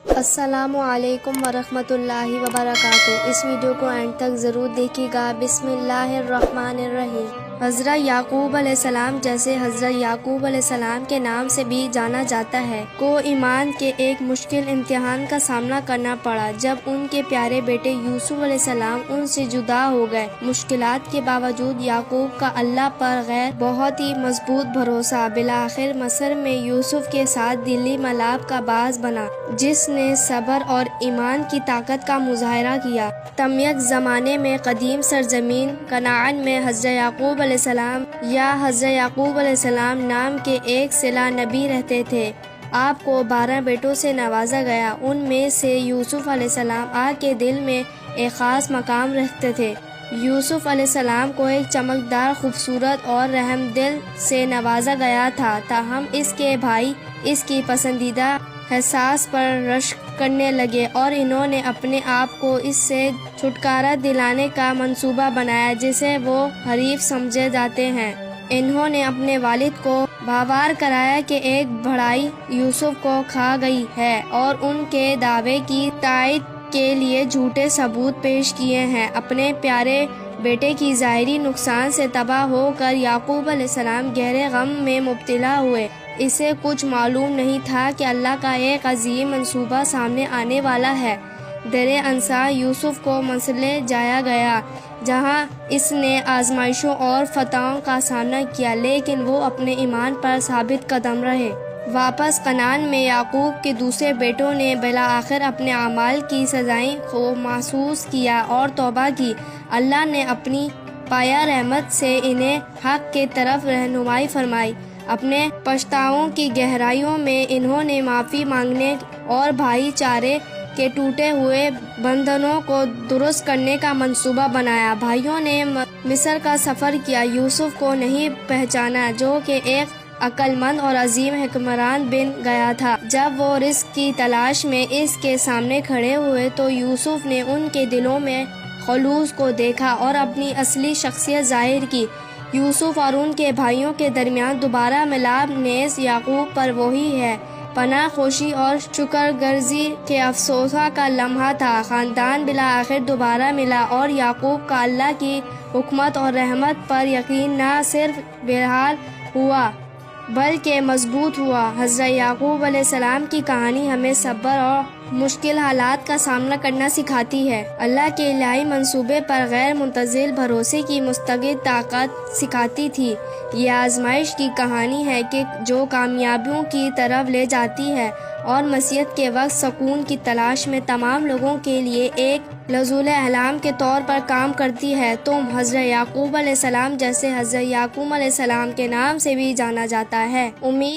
السلام علیکم ورحمۃ اللہ وبرکاتہ۔ اس ویڈیو کو اینڈ تک ضرور دیکھیے گا۔ بسم اللہ الرحمن الرحیم۔ حضرت یعقوب علیہ السلام، جیسے حضرت یعقوب علیہ السلام کے نام سے بھی جانا جاتا ہے، کو ایمان کے ایک مشکل امتحان کا سامنا کرنا پڑا جب ان کے پیارے بیٹے یوسف علیہ السلام ان سے جدا ہو گئے۔ مشکلات کے باوجود یعقوب کا اللہ پر بہت ہی مضبوط بھروسہ بالآخر مصر میں یوسف کے ساتھ دلی ملاپ کا باعث بنا، جس نے صبر اور ایمان کی طاقت کا مظاہرہ کیا۔ تمیک زمانے میں قدیم سرزمین کنعان میں حضرت یعقوب علیہ السلام یا حضرت یعقوب علیہ السلام نام کے ایک صلہ نبی رہتے تھے۔ آپ کو 12 بیٹوں سے نوازا گیا۔ ان میں سے یوسف علیہ السلام آپ کے دل میں ایک خاص مقام رکھتے تھے۔ یوسف علیہ السلام کو ایک چمکدار، خوبصورت اور رحم دل سے نوازا گیا تھا، تاہم اس کے بھائی اس کی پسندیدہ احساس پر رشک کرنے لگے اور انہوں نے اپنے آپ کو اس سے چھٹکارا دلانے کا منصوبہ بنایا جسے وہ حریف سمجھے جاتے ہیں۔ انہوں نے اپنے والد کو باور کرایا کہ ایک بھڑائی یوسف کو کھا گئی ہے اور ان کے دعوے کی تائید کے لیے جھوٹے ثبوت پیش کیے ہیں۔ اپنے پیارے بیٹے کی ظاہری نقصان سے تباہ ہو کر یعقوب علیہ السلام گہرے غم میں مبتلا ہوئے۔ اسے کچھ معلوم نہیں تھا کہ اللہ کا ایک عظیم منصوبہ سامنے آنے والا ہے۔ درِ انصار یوسف کو مصر لے جایا گیا، جہاں اس نے آزمائشوں اور فتحوں کا سامنا کیا، لیکن وہ اپنے ایمان پر ثابت قدم رہے۔ واپس کنعان میں یعقوب کے دوسرے بیٹوں نے بالآخر اپنے اعمال کی سزائیں کو محسوس کیا اور توبہ کی۔ اللہ نے اپنی پایا رحمت سے انہیں حق کی طرف رہنمائی فرمائی۔ اپنے پچھتاووں کی گہرائیوں میں انہوں نے معافی مانگنے اور بھائی چارے کے ٹوٹے ہوئے بندھنوں کو درست کرنے کا منصوبہ بنایا۔ بھائیوں نے مصر کا سفر کیا، یوسف کو نہیں پہچانا جو کہ ایک عقل مند اور عظیم حکمران بن گیا تھا۔ جب وہ رزق کی تلاش میں اس کے سامنے کھڑے ہوئے تو یوسف نے ان کے دلوں میں خلوص کو دیکھا اور اپنی اصلی شخصیت ظاہر کی۔ یوسف اور ان کے بھائیوں کے درمیان دوبارہ ملاپ نیز یعقوب پر وہی ہے پناہ خوشی اور شکرگزاری کے افسوس کا لمحہ تھا۔ خاندان بالآخر دوبارہ ملا اور یعقوب کا اللہ کی حکمت اور رحمت پر یقین نہ صرف بحال ہوا بلکہ مضبوط ہوا۔ حضرت یعقوب علیہ السلام کی کہانی ہمیں صبر اور مشکل حالات کا سامنا کرنا سکھاتی ہے۔ اللہ کے الہی منصوبے پر غیر منتظر بھروسے کی مستقل طاقت سکھاتی تھی۔ یہ آزمائش کی کہانی ہے کہ جو کامیابیوں کی طرف لے جاتی ہے اور مصیبت کے وقت سکون کی تلاش میں تمام لوگوں کے لیے ایک نزول الہام کے طور پر کام کرتی ہے۔ تم حضرت یعقوب علیہ السلام، جیسے حضرت یعقوب علیہ السلام کے نام سے بھی جانا جاتا ہے۔ امید